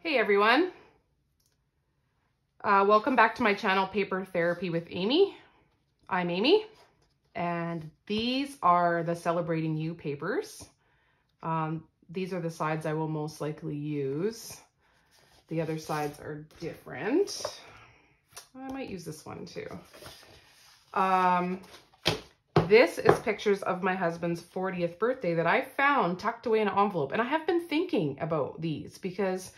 Hey everyone, welcome back to my channel, Paper Therapy with Amy. I'm Amy, and these are the Celebrating You papers. These are the sides I will most likely use. The other sides are different. I might use this one too. This is pictures of my husband's 40th birthday that I found tucked away in an envelope, and I have been thinking about these because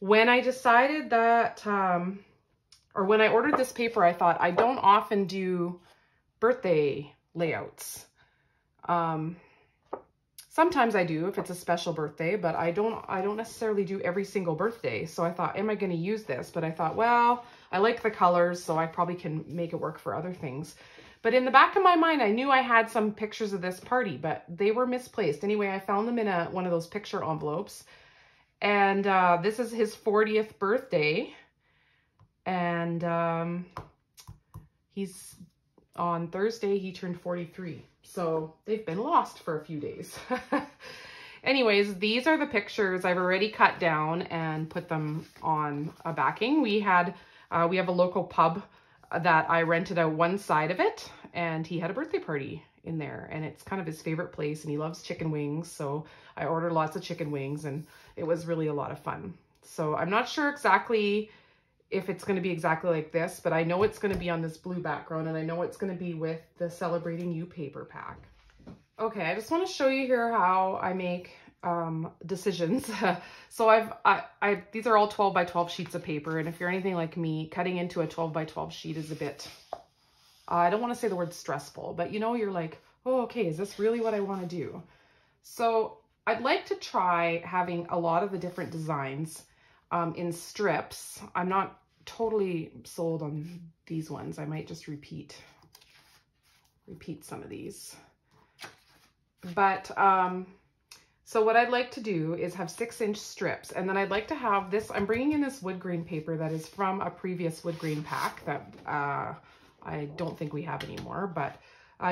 when I decided that, or when I ordered this paper, I thought I don't often do birthday layouts. Sometimes I do if it's a special birthday, but I don't necessarily do every single birthday. So I thought, am I going to use this? But I thought, well, I like the colors, so I probably can make it work for other things. But in the back of my mind, I knew I had some pictures of this party, but they were misplaced. Anyway, I found them in one of those picture envelopes. And this is his 40th birthday, and he's on Thursday, he turned 43. So they've been lost for a few days. Anyways, these are the pictures I've already cut down and put them on a backing. We have a local pub that I rented out one side of it, and he had a birthday party in there, and it's kind of his favorite place, and he loves chicken wings, so I ordered lots of chicken wings, and it was really a lot of fun. So I'm not sure exactly if it's going to be exactly like this, but I know it's going to be on this blue background, and I know it's going to be with the Celebrating You paper pack. Okay, I just want to show you here how I make decisions. So these are all 12 by 12 sheets of paper, and if you're anything like me, cutting into a 12 by 12 sheet is a bit, I don't want to say the word stressful, but you know, you're like, oh, okay, is this really what I want to do? So I'd like to try having a lot of the different designs in strips. I'm not totally sold on these ones. I might just repeat some of these. But so what I'd like to do is have 6-inch strips, and then I'd like to have this, I'm bringing in this wood grain paper that is from a previous wood grain pack that I don't think we have anymore, but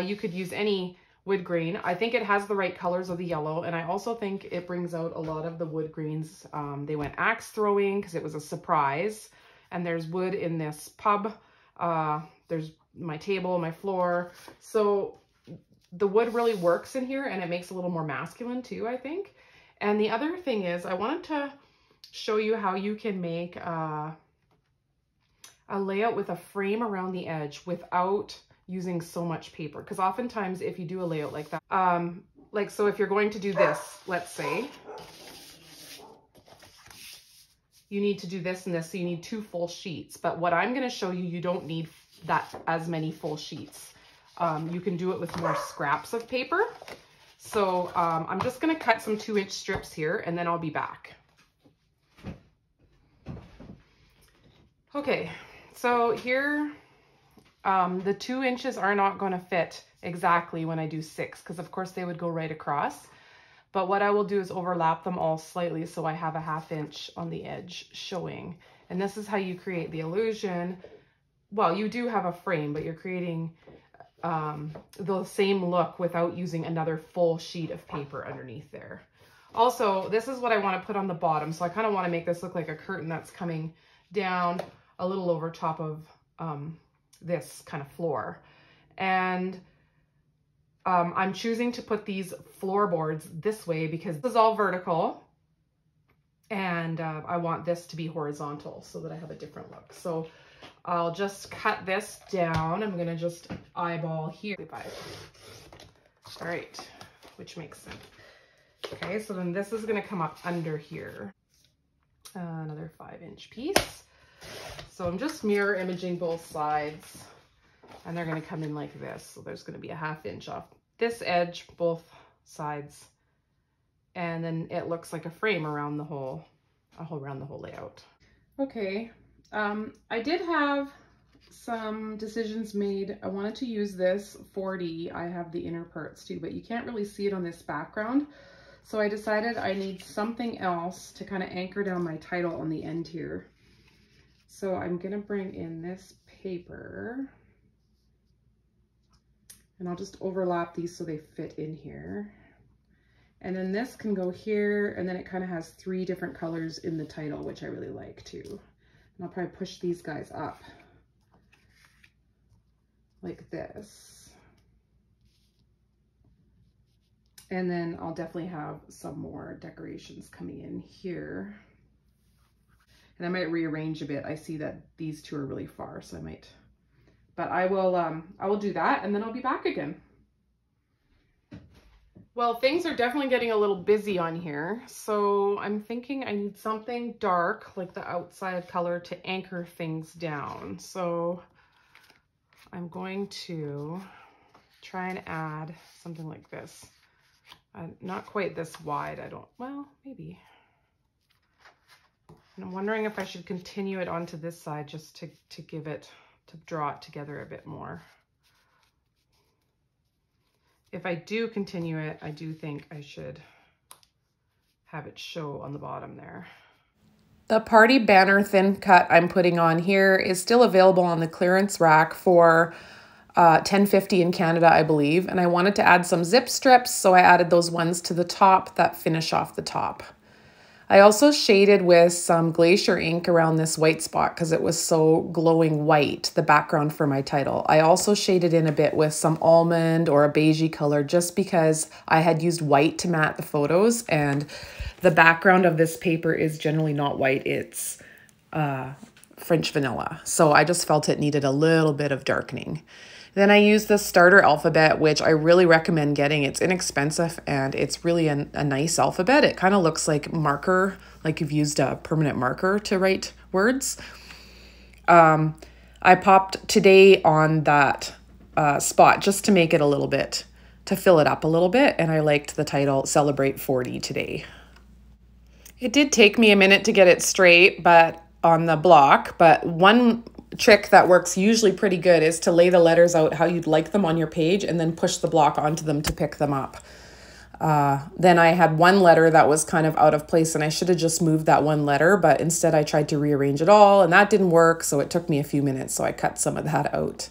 you could use any wood grain. I think it has the right colors of the yellow, and I also think it brings out a lot of the wood greens. They went axe throwing because it was a surprise, and there's wood in this pub. There's my table, my floor. So the wood really works in here, and it makes it a little more masculine too, I think. And the other thing is I wanted to show you how you can make a layout with a frame around the edge without using so much paper, because oftentimes if you do a layout like that, like, so if you're going to do this, let's say you need to do this and this, so you need 2 full sheets. But what I'm going to show you, you don't need that as many full sheets. You can do it with more scraps of paper. So I'm just going to cut some 2-inch strips here, and then I'll be back. Okay, so here the 2 inches are not going to fit exactly when I do 6, because of course they would go right across. But what I will do is overlap them all slightly so I have a 1/2 inch on the edge showing. And this is how you create the illusion. Well, you do have a frame, but you're creating the same look without using another full sheet of paper underneath there. Also, this is what I want to put on the bottom. So I kind of want to make this look like a curtain that's coming down a little over top of this kind of floor. And I'm choosing to put these floorboards this way because this is all vertical, and I want this to be horizontal so that I have a different look. So I'll just cut this down. I'm going to just eyeball here. All right, which makes sense. Okay, so then this is going to come up under here. Another 5-inch piece. So I'm just mirror imaging both sides, and they're going to come in like this. So there's going to be a 1/2 inch off this edge, both sides, and then it looks like a frame around the whole layout. Okay, I did have some decisions made. I wanted to use this 40. I have the inner parts too, but you can't really see it on this background. So I decided I need something else to kind of anchor down my title on the end here. So I'm gonna bring in this paper, and I'll just overlap these so they fit in here. And then this can go here, and then it kind of has 3 different colors in the title, which I really like too. And I'll probably push these guys up like this. And then I'll definitely have some more decorations coming in here. And I might rearrange a bit. I see that these 2 are really far, so I might, but I will do that, and then I'll be back again. Well, things are definitely getting a little busy on here, so I'm thinking I need something dark, like the outside color, to anchor things down. So I'm going to try and add something like this. Not quite this wide, well, maybe. And I'm wondering if I should continue it onto this side just to draw it together a bit more. If I do continue it, I do think I should have it show on the bottom there. The party banner thin cut I'm putting on here is still available on the clearance rack for $10.50 in Canada, I believe. And I wanted to add some zip strips, so I added those ones to the top that finish off the top. I also shaded with some glacier ink around this white spot because it was so glowing white, the background for my title. I also shaded in a bit with some almond or a beigey color just because I had used white to matte the photos, and the background of this paper is generally not white, it's French vanilla. So I just felt it needed a little bit of darkening. Then I used the starter alphabet, which I really recommend getting. It's inexpensive and it's really a nice alphabet. It kind of looks like marker, like you've used a permanent marker to write words. I popped today on that spot just to make it a little bit, to fill it up a little bit. And I liked the title, Celebrate 40 Today. It did take me a minute to get it straight, but on the block, but one trick that works usually pretty good is to lay the letters out how you'd like them on your page and then push the block onto them to pick them up. Then I had one letter that was kind of out of place and I should have just moved that one letter, but instead I tried to rearrange it all and that didn't work, so it took me a few minutes, so I cut some of that out.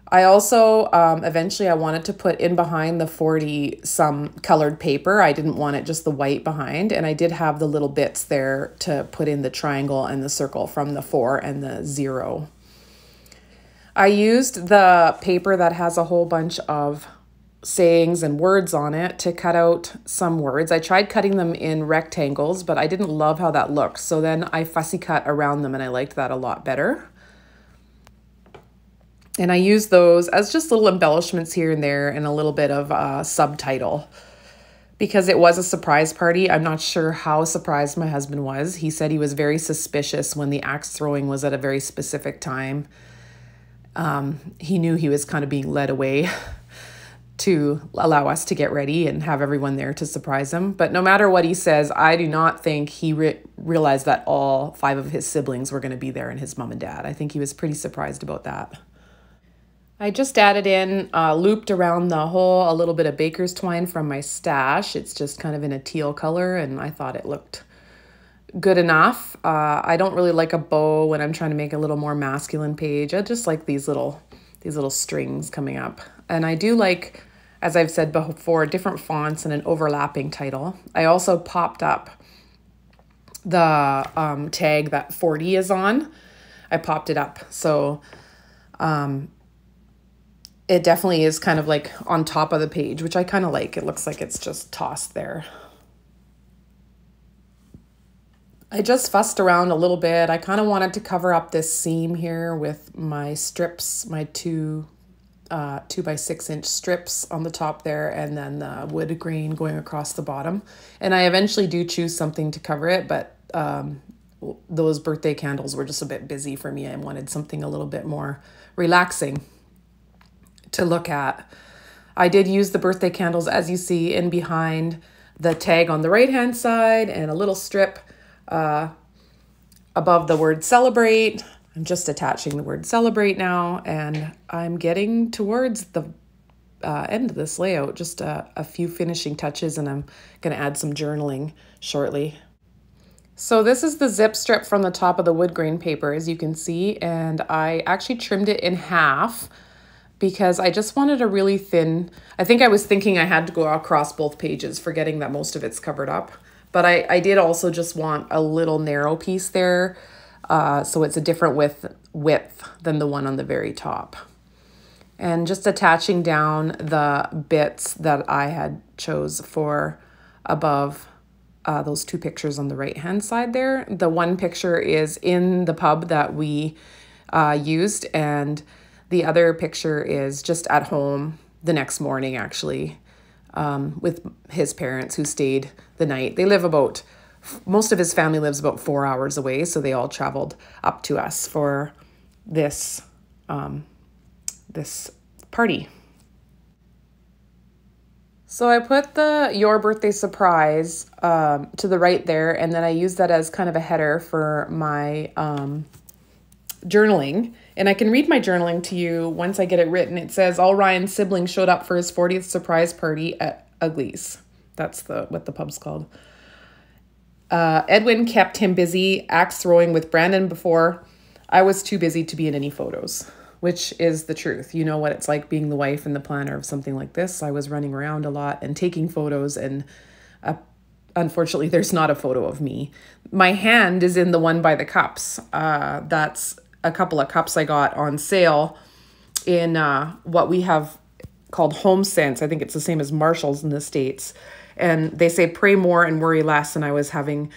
I also, eventually I wanted to put in behind the 40 some colored paper. I didn't want it just the white behind, and I did have the little bits there to put in the triangle and the circle from the 4 and the 0. I used the paper that has a whole bunch of sayings and words on it to cut out some words. I tried cutting them in rectangles, but I didn't love how that looked. So then I fussy cut around them and I liked that a lot better. And I use those as just little embellishments here and there and a little bit of a subtitle. Because it was a surprise party, I'm not sure how surprised my husband was. He said he was very suspicious when the axe throwing was at a very specific time. He knew he was kind of being led away to allow us to get ready and have everyone there to surprise him. But no matter what he says, I do not think he realized that all 5 of his siblings were going to be there and his mom and dad. I think he was pretty surprised about that. I just added in, looped around the hole, a little bit of baker's twine from my stash. It's just kind of in a teal color and I thought it looked good enough. I don't really like a bow when I'm trying to make a little more masculine page. I just like these little strings coming up. And I do like, as I've said before, different fonts and an overlapping title. I also popped up the tag that 40 is on. I popped it up. So it definitely is kind of like on top of the page, which I kind of like. It looks like it's just tossed there. I just fussed around a little bit. I kind of wanted to cover up this seam here with my strips, my 2 by 6 inch strips on the top there, and then the wood grain going across the bottom. And I eventually do choose something to cover it, but those birthday candles were just a bit busy for me. I wanted something a little bit more relaxing to look at. I did use the birthday candles, as you see, in behind the tag on the right hand side and a little strip above the word celebrate. I'm just attaching the word celebrate now, and I'm getting towards the end of this layout, just a few finishing touches, and I'm going to add some journaling shortly. So this is the zip strip from the top of the wood grain paper, as you can see, and I actually trimmed it in half because I just wanted a really thin, I think I was thinking I had to go across both pages, forgetting that most of it's covered up. But I did also just want a little narrow piece there, so it's a different width than the one on the very top. And just attaching down the bits that I had chose for above those two pictures on the right hand side there. The one picture is in the pub that we used, and the other picture is just at home the next morning, actually, with his parents who stayed the night. They live about, most of his family lives about 4 hours away, so they all traveled up to us for this this party. So I put the Your Birthday Surprise to the right there, and then I used that as kind of a header for my journaling. And I can read my journaling to you once I get it written. It says, all Ryan's siblings showed up for his 40th surprise party at Ugly's. That's what the pub's called. Edwin kept him busy axe throwing with Brandon before I was too busy to be in any photos, which is the truth. You know what it's like being the wife and the planner of something like this. I was running around a lot and taking photos, and unfortunately there's not a photo of me. My hand is in the one by the cups. That's a couple of cups I got on sale in what we have called HomeSense. I think it's the same as Marshall's in the States. And they say pray more and worry less. And I was having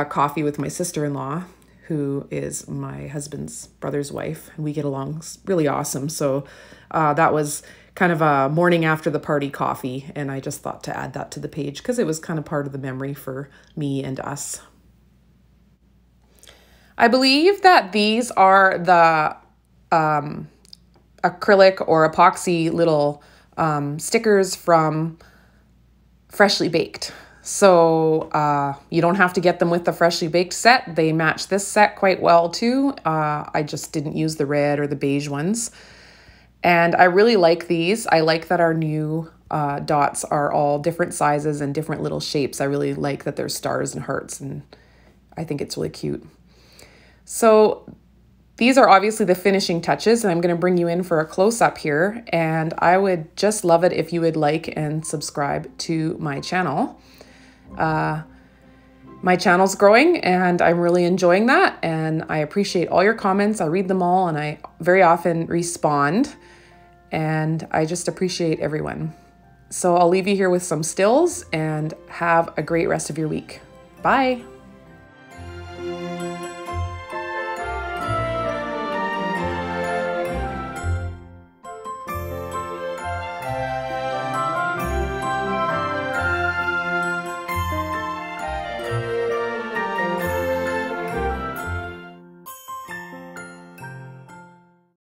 coffee with my sister-in-law, who is my husband's brother's wife. And we get along really awesome. So that was kind of a morning after the party coffee. And I just thought to add that to the page because it was kind of part of the memory for me and us. I believe that these are the acrylic or epoxy little stickers from Freshly Baked. So you don't have to get them with the Freshly Baked set. They match this set quite well too. I just didn't use the red or the beige ones. And I really like these. I like that our new dots are all different sizes and different little shapes. I really like that they're stars and hearts, and I think it's really cute. So these are obviously the finishing touches, and I'm going to bring you in for a close-up here. And I would just love it if you would like and subscribe to my channel. My channel's growing, and I'm really enjoying that. And I appreciate all your comments. I read them all, and I very often respond. And I just appreciate everyone. So I'll leave you here with some stills, and have a great rest of your week. Bye.